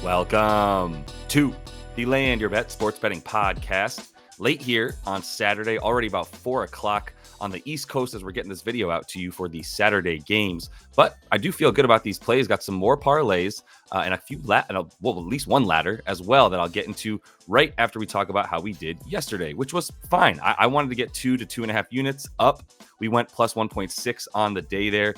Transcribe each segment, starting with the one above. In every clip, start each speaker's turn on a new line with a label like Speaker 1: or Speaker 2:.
Speaker 1: Welcome to the Land Your Bet Sports Betting Podcast. Late here on Saturday, already about 4 o'clock on the East Coast as we're getting this video out to you for the Saturday games. But I do feel good about these plays. Got some more parlays and a few, at least one ladder as well that I'll get into right after we talk about how we did yesterday, which was fine. I wanted to get 2 to 2.5 units up. We went plus 1.6 on the day there.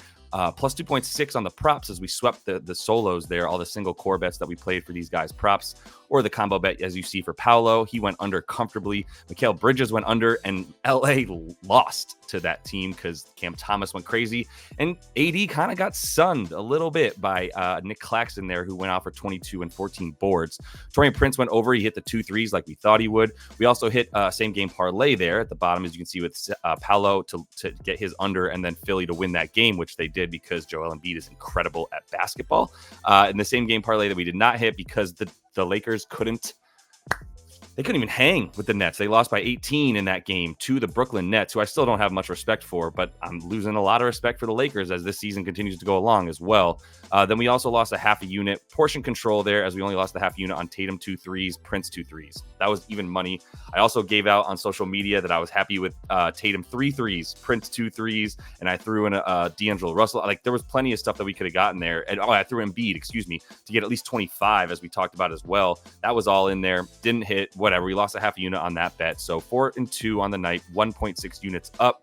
Speaker 1: Plus 2.6 on the props as we swept the solos there, all the single core bets that we played for these guys' props, or the combo bet as you see for Paolo. He went under comfortably. Mikal Bridges went under, and LA lost to that team because Cam Thomas went crazy, and AD kind of got sunned a little bit by Nick Claxton there, who went off for 22 and 14 boards. Torian Prince went over. He hit the 2 threes like we thought he would. We also hit same game parlay there at the bottom, as you can see, with Paolo to get his under, and then Philly to win that game, which they did because Joel Embiid is incredible at basketball. In the same game parlay that we did not hit because the Lakers couldn't even hang with the Nets. They lost by 18 in that game to the Brooklyn Nets, who I still don't have much respect for, but I'm losing a lot of respect for the Lakers as this season continues to go along as well. Then we also lost a half a unit. Portion control there, as we only lost a half unit on Tatum 2 threes, Prince 2 threes. That was even money. I also gave out on social media that I was happy with Tatum 3 threes, Prince 2 threes, and I threw in a D'Angelo Russell. Like, there was plenty of stuff that we could have gotten there. And I threw Embiid, to get at least 25, as we talked about as well. That was all in there. Didn't hit. Whatever. We lost a half a unit on that bet. So 4-2 on the night, 1.6 units up.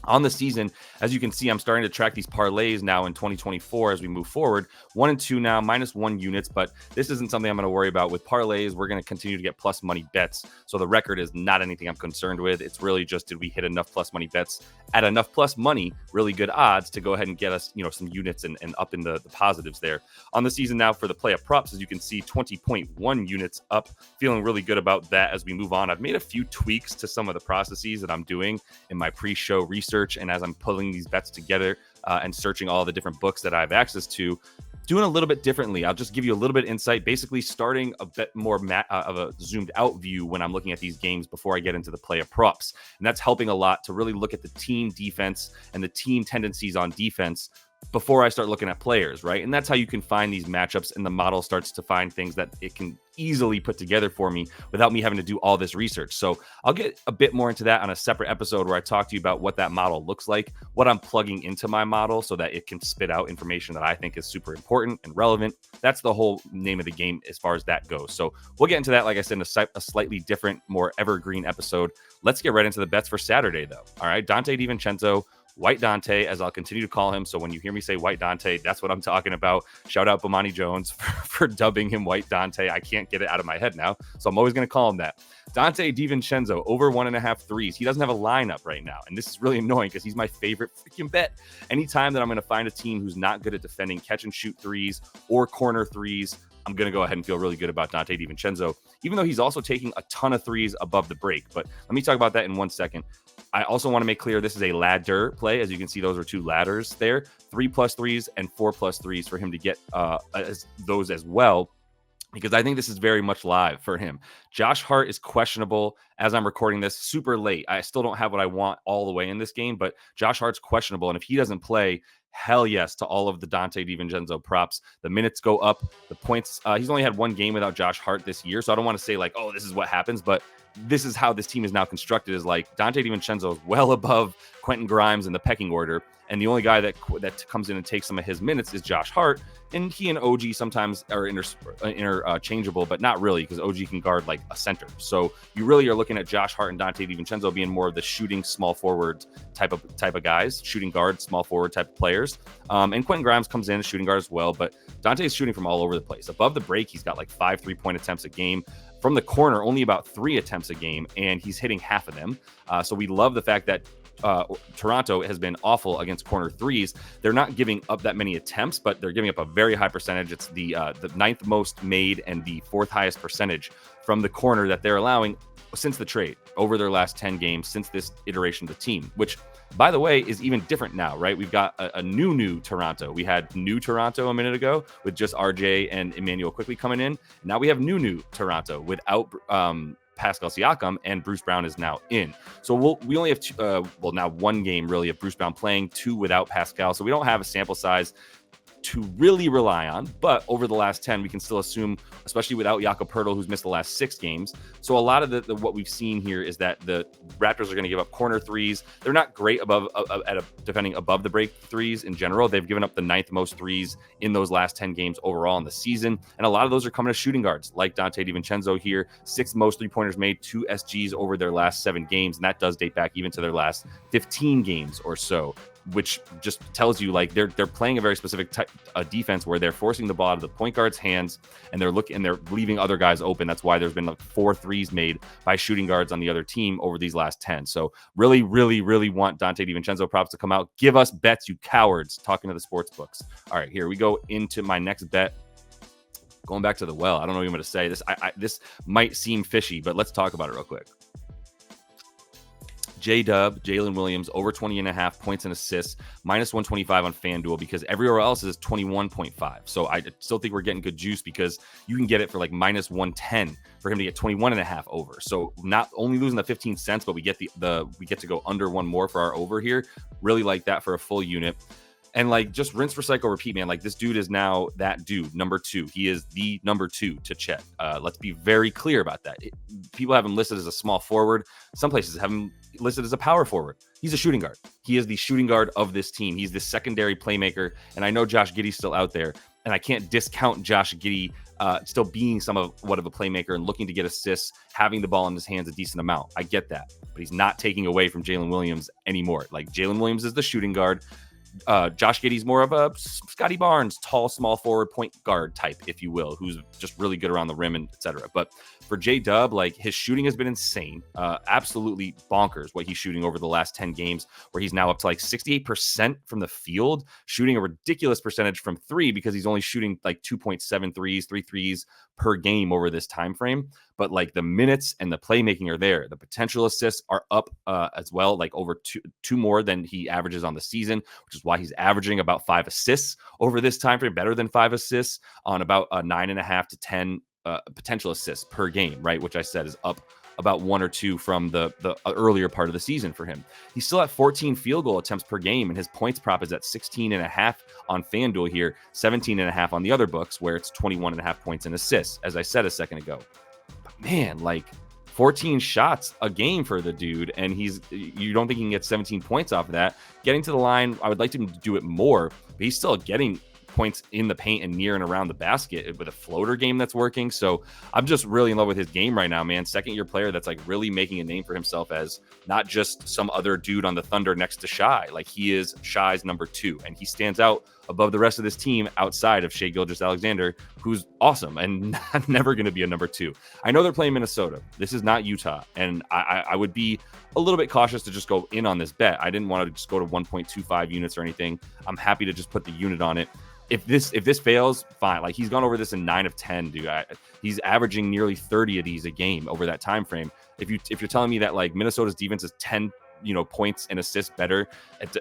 Speaker 1: On the season, as you can see, I'm starting to track these parlays now in 2024 as we move forward. 1-2 now, -1 units, but this isn't something I'm going to worry about with parlays. We're going to continue to get plus money bets. So the record is not anything I'm concerned with. It's really just, did we hit enough plus money bets at enough plus money, really good odds to go ahead and get us, some units and up in the positives there. On the season now for the Playa props, as you can see, 20.1 units up. Feeling really good about that as we move on. I've made a few tweaks to some of the processes that I'm doing in my pre-show research, and as I'm pulling these bets together and searching all the different books that I have access to, doing a little bit differently. I'll just give you a little bit of insight, basically starting a bit more of a zoomed out view when I'm looking at these games before I get into the Playa props. And that's helping a lot to really look at the team defense and the team tendencies on defense before I start looking at players, right? And that's how you can find these matchups, and the model starts to find things that it can easily put together for me without me having to do all this research. So I'll get a bit more into that on a separate episode where I talk to you about what that model looks like, what I'm plugging into my model so that it can spit out information that I think is super important and relevant. That's the whole name of the game as far as that goes. So we'll get into that, like I said, in a slightly different, more evergreen episode. Let's get right into the bets for Saturday, though. All right, Dante DiVincenzo, White Dante, as I'll continue to call him. So when you hear me say White Dante, that's what I'm talking about. Shout out Bomani Jones for dubbing him White Dante. I can't get it out of my head now, so I'm always going to call him that. Dante DiVincenzo, over 1.5 threes. He doesn't have a lineup right now, and this is really annoying because he's my favorite freaking bet. Anytime that I'm going to find a team who's not good at defending catch and shoot threes or corner threes, I'm going to go ahead and feel really good about Dante DiVincenzo, even though he's also taking a ton of threes above the break. But let me talk about that in 1 second. I also want to make clear this is a ladder play. As you can see, those are 2 ladders there, 3+ threes and 4+ threes for him to get those as well, because I think this is very much live for him. Josh Hart is questionable as I'm recording this super late. I still don't have what I want all the way in this game, but Josh Hart's questionable. And if he doesn't play, hell yes to all of the Dante DiVincenzo props. The minutes go up, the points. He's only had 1 game without Josh Hart this year, so I don't want to say like, oh, this is what happens, but this is how this team is now constructed, is like Dante DiVincenzo is well above Quentin Grimes in the pecking order. And the only guy that comes in and takes some of his minutes is Josh Hart. And he and OG sometimes are interchangeable, but not really, because OG can guard like a center. So you really are looking at Josh Hart and Dante DiVincenzo being more of the shooting small forward type of guys, shooting guard, small forward type of players. And Quentin Grimes comes in shooting guard as well, but Dante is shooting from all over the place. Above the break, he's got like 5 3-point attempts a game. From the corner, only about 3 attempts a game, and he's hitting half of them. So we love the fact that Toronto has been awful against corner threes. They're not giving up that many attempts, but they're giving up a very high percentage. It's the 9th most made and the 4th highest percentage from the corner that they're allowing since the trade over their last 10 games since this iteration of the team, which, by the way, is even different now, right? We've got a new Toronto. We had new Toronto a minute ago with just RJ and Emmanuel quickly coming in. Now we have new Toronto without Pascal Siakam, and Bruce Brown is now in. So we only have now 1 game really of Bruce Brown playing, 2 without Pascal. So we don't have a sample size to really rely on. But over the last 10, we can still assume, especially without Jakob Poeltl, who's missed the last 6 games. So a lot of the what we've seen here is that the Raptors are going to give up corner threes. They're not great defending above the break threes in general. They've given up the 9th most threes in those last 10 games overall in the season. And a lot of those are coming to shooting guards like Donte DiVincenzo here. 6th most 3-pointers made, 2 SGs over their last 7 games. And that does date back even to their last 15 games or so, which just tells you like they're playing a very specific type of defense where they're forcing the ball out of the point guard's hands and they're leaving other guys open. That's why there's been like 4 threes made by shooting guards on the other team over these last 10. So really, really, really want Donte DiVincenzo props to come out. Give us bets, you cowards, talking to the sports books. All right, here we go into my next bet. Going back to the well, I don't know what I'm going to say. This might seem fishy, but let's talk about it real quick. J-Dub, Jalen Williams, over 20.5 points and assists, minus 125 on FanDuel because everywhere else is 21.5. So I still think we're getting good juice because you can get it for like minus 110 for him to get 21.5 over. So not only losing the 15 cents, but we get we get to go under one more for our over here. Really like that for a full unit. And like just rinse, recycle, repeat, man. Like this dude is now that dude, number 2. He is the number 2 to Chet. Let's be very clear about that. People have him listed as a small forward. Some places have him listed as a power forward. He's a shooting guard. He is the shooting guard of this team. He's the secondary playmaker. And I know Josh Giddey's still out there, and I can't discount Josh Giddey still being somewhat of a playmaker and looking to get assists, having the ball in his hands a decent amount. I get that, but he's not taking away from Jalen Williams anymore. Like Jalen Williams is the shooting guard. Josh Giddey's more of a Scotty Barnes, tall, small forward point guard type, if you will, who's just really good around the rim and etc. But for J-Dub, like his shooting has been insane, absolutely bonkers what he's shooting over the last 10 games, where he's now up to like 68% from the field, shooting a ridiculous percentage from 3 because he's only shooting like 2.7 threes, 3 threes per game over this time frame. But like the minutes and the playmaking are there. The potential assists are up as well, like over two more than he averages on the season, which is why he's averaging about 5 assists over this time frame, better than 5 assists on about 9.5 to 10 potential assists per game, right? Which I said is up about 1 or 2 from the earlier part of the season for him. He's still at 14 field goal attempts per game, and his points prop is at 16.5 on FanDuel here, 17.5 on the other books, where it's 21.5 points and assists, as I said a second ago. But man, like 14 shots a game for the dude, and you don't think he can get 17 points off of that. Getting to the line, I would like him to do it more, but he's still getting points in the paint and near and around the basket with a floater game that's working. So I'm just really in love with his game right now, man. Second-year player that's like really making a name for himself as not just some other dude on the Thunder next to Shai. Like he is Shai's number 2, and he stands out above the rest of this team outside of Shai Gilgeous-Alexander, who's awesome and never going to be a number 2. I know they're playing Minnesota. This is not Utah, and I would be a little bit cautious to just go in on this bet. I didn't want to just go to 1.25 units or anything. I'm happy to just put the unit on it. If this fails, fine. Like he's gone over this in 9 of 10, dude. He's averaging nearly 30 of these a game over that time frame. If you're telling me that like Minnesota's defense is 10 points and assists better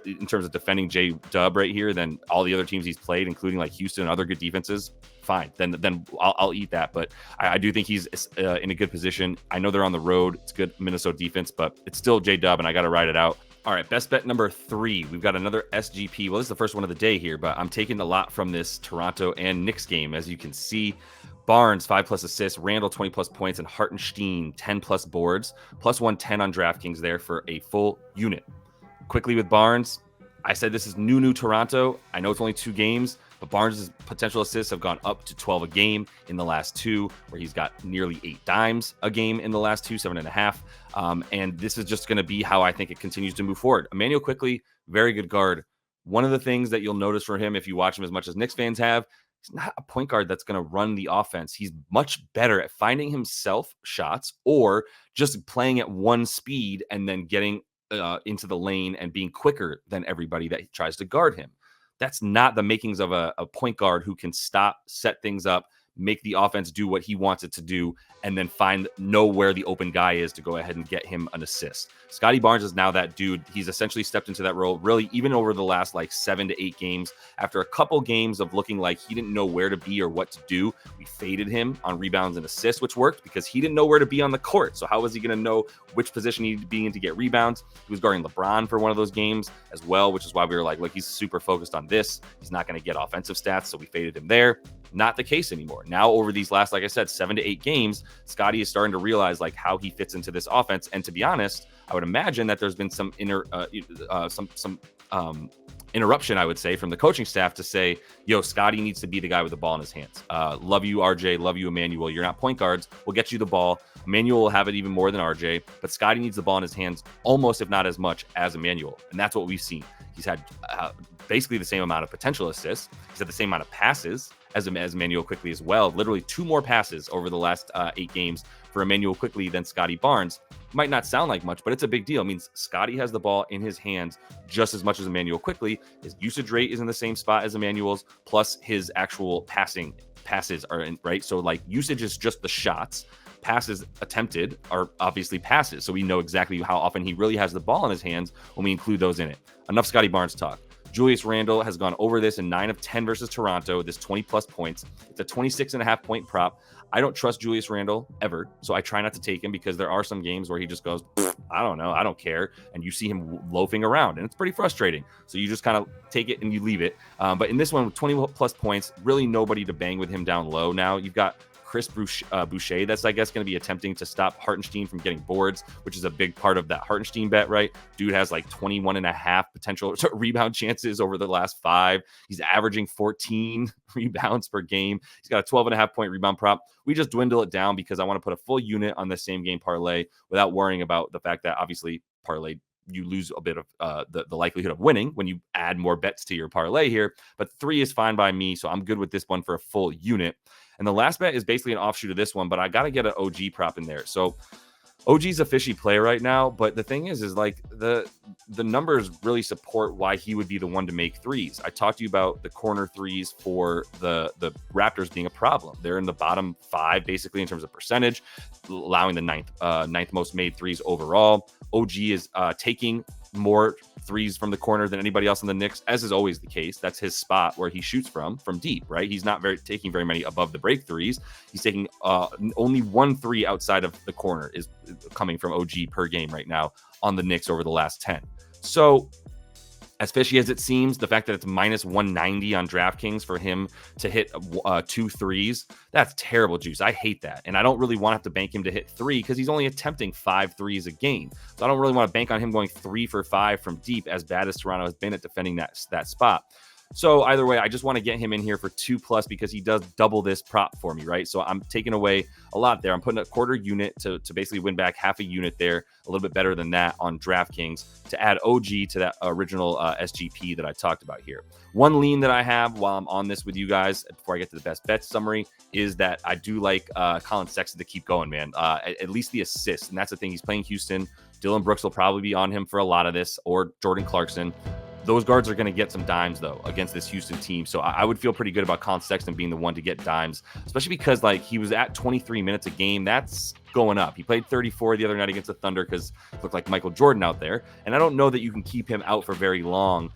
Speaker 1: in terms of defending J-Dub right here than all the other teams he's played, including like Houston and other good defenses, fine. Then I'll eat that. But I do think he's in a good position. I know they're on the road. It's good Minnesota defense, but it's still J-Dub, and I got to ride it out. All right, best bet number 3. We've got another SGP. Well, this is the first one of the day here, but I'm taking a lot from this Toronto and Knicks game. As you can see, Barnes, 5+ assists, Randall, 20+ points, and Hartenstein, 10+ boards, plus 110 on DraftKings there for a full unit. Quickly with Barnes, I said this is new Toronto. I know it's only 2 games, but Barnes' potential assists have gone up to 12 a game in the last 2, where he's got nearly 8 dimes a game in the last 2, 7.5. And this is just going to be how I think it continues to move forward. Emmanuel Quickley, very good guard. One of the things that you'll notice for him, if you watch him as much as Knicks fans have, he's not a point guard that's going to run the offense. He's much better at finding himself shots or just playing at one speed and then getting into the lane and being quicker than everybody that tries to guard him. That's not the makings of a point guard who can stop, set things up, make the offense do what he wants it to do, and then know where the open guy is to go ahead and get him an assist. Scottie Barnes is now that dude. He's essentially stepped into that role, really, even over the last like 7 to 8 games. After a couple games of looking like he didn't know where to be or what to do, we faded him on rebounds and assists, which worked because he didn't know where to be on the court. So how was he going to know which position he needed to be in to get rebounds? He was guarding LeBron for one of those games as well, which is why we were like, look, he's super focused on this. He's not going to get offensive stats, so we faded him there. Not the case anymore. Now, over these last, like I said, 7 to 8 games, Scottie is starting to realize like how he fits into this offense. And to be honest, I would imagine that there's been some interruption, I would say, from the coaching staff to say, yo, Scottie needs to be the guy with the ball in his hands. Love you, RJ. Love you, Emmanuel. You're not point guards. We'll get you the ball. Emmanuel will have it even more than RJ, but Scottie needs the ball in his hands almost, if not as much, as Emmanuel. And that's what we've seen. He's had basically the same amount of potential assists. He's had the same amount of passes as Emmanuel Quickley as well. Literally 2 more passes over the last 8 games for Emmanuel Quickley than Scottie Barnes. Might not sound like much, but it's a big deal. It means Scottie has the ball in his hands just as much as Emmanuel Quickley. His usage rate is in the same spot as Emmanuel's, plus his actual passes are in, right? So like usage is just the shots. Passes attempted are obviously passes. So we know exactly how often he really has the ball in his hands when we include those in it. Enough Scottie Barnes talk. Julius Randle has gone over this in 9 of 10 versus Toronto, this 20 plus points. It's a 26.5 point prop. I don't trust Julius Randle ever, so I try not to take him because there are some games where he just goes, I don't know, I don't care. And you see him loafing around, and it's pretty frustrating. So you just kind of take it and you leave it. But in this one, with 20 plus points, really nobody to bang with him down low now. You've got Chris Boucher, that's, I guess, going to be attempting to stop Hartenstein from getting boards, which is a big part of that Hartenstein bet, right? Dude has like 21.5 potential rebound chances over the last 5. He's averaging 14 rebounds per game. He's got a 12.5 point rebound prop. We just dwindle it down because I want to put a full unit on the same game parlay without worrying about the fact that obviously parlay, you lose a bit of the likelihood of winning when you add more bets to your parlay here. But 3 is fine by me, so I'm good with this one for a full unit. And the last bet is basically an offshoot of this one, but I got to get an OG prop in there. So OG's a fishy play right now, but the thing is like the numbers really support why he would be the one to make threes. I talked to you about the corner threes for the Raptors being a problem. They're in the bottom 5 basically in terms of percentage, allowing the ninth most made threes overall. OG is taking more threes from the corner than anybody else in the Knicks, as is always the case. That's his spot where he shoots from deep, right? He's not taking very many above the break threes. He's taking only 1 3 outside of the corner is coming from OG per game right now on the Knicks over the last 10. So as fishy as it seems, the fact that it's minus 190 on DraftKings for him to hit 2 threes, that's terrible juice. I hate that. And I don't really want to have to bank him to hit 3 because he's only attempting 5 threes a game. So I don't really want to bank on him going 3 for 5 from deep, as bad as Toronto has been at defending that spot. So either way, I just want to get him in here for 2+ because he does double this prop for me, right? So I'm taking away a lot there. I'm putting a quarter unit to basically win back half a unit there, a little bit better than that on DraftKings to add OG to that original SGP that I talked about here. One lean that I have while I'm on this with you guys before I get to the best bet summary is that I do like Colin Sexton to keep going, man. At least the assist, and that's the thing. He's playing Houston. Dylan Brooks will probably be on him for a lot of this, or Jordan Clarkson. Those guards are going to get some dimes, though, against this Houston team. So I would feel pretty good about Colin Sexton being the one to get dimes, especially because like he was at 23 minutes a game. That's going up. He played 34 the other night against the Thunder because it looked like Michael Jordan out there. And I don't know that you can keep him out for very long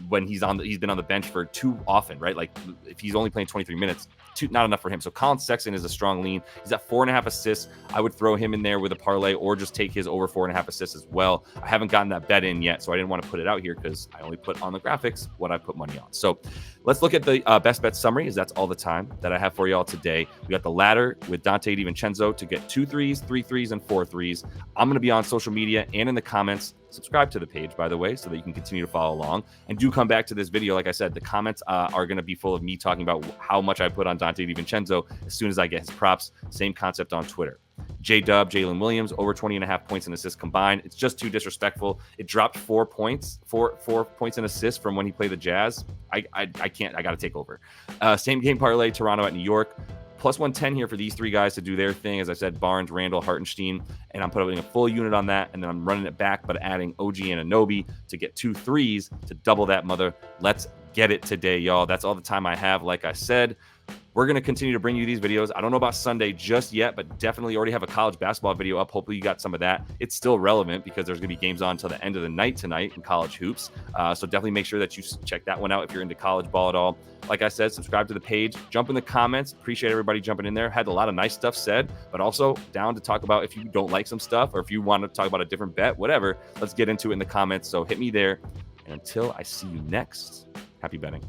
Speaker 1: when he's been on the bench for too often, right? Like if he's only playing 23 minutes, not enough for him. So Colin Sexton is a strong lean. He's at 4.5 assists. I would throw him in there with a parlay or just take his over 4.5 assists as well. I haven't gotten that bet in yet, so I didn't want to put it out here because I only put on the graphics what I put money on. So let's look at the best bet summary, as that's all the time that I have for y'all today. We got the ladder with Dante DiVincenzo to get 2 threes, 3 threes, and 4 threes. I'm going to be on social media and in the comments. Subscribe to the page, by the way, so that you can continue to follow along. And do come back to this video. Like I said, the comments are going to be full of me talking about how much I put on Dante DiVincenzo as soon as I get his props. Same concept on Twitter. J-Dub, Jalen Williams, over 20.5 points and assists combined. It's just too disrespectful. It dropped 4 points, four points and assists from when he played the Jazz. I can't. I got to take over. Same game parlay, Toronto at New York. Plus 110 here for these 3 guys to do their thing. As I said, Barnes, Randall, Hartenstein, and I'm putting a full unit on that, and then I'm running it back, but adding OG and Anunoby to get 2 threes to double that mother. Let's get it today, y'all. That's all the time I have. Like I said, we're going to continue to bring you these videos. I don't know about Sunday just yet, but definitely already have a college basketball video up. Hopefully you got some of that. It's still relevant because there's going to be games on until the end of the night tonight in college hoops. So definitely make sure that you check that one out if you're into college ball at all. Like I said, subscribe to the page, jump in the comments. Appreciate everybody jumping in there. Had a lot of nice stuff said, but also down to talk about if you don't like some stuff or if you want to talk about a different bet, whatever, let's get into it in the comments. So hit me there. And until I see you next, happy betting.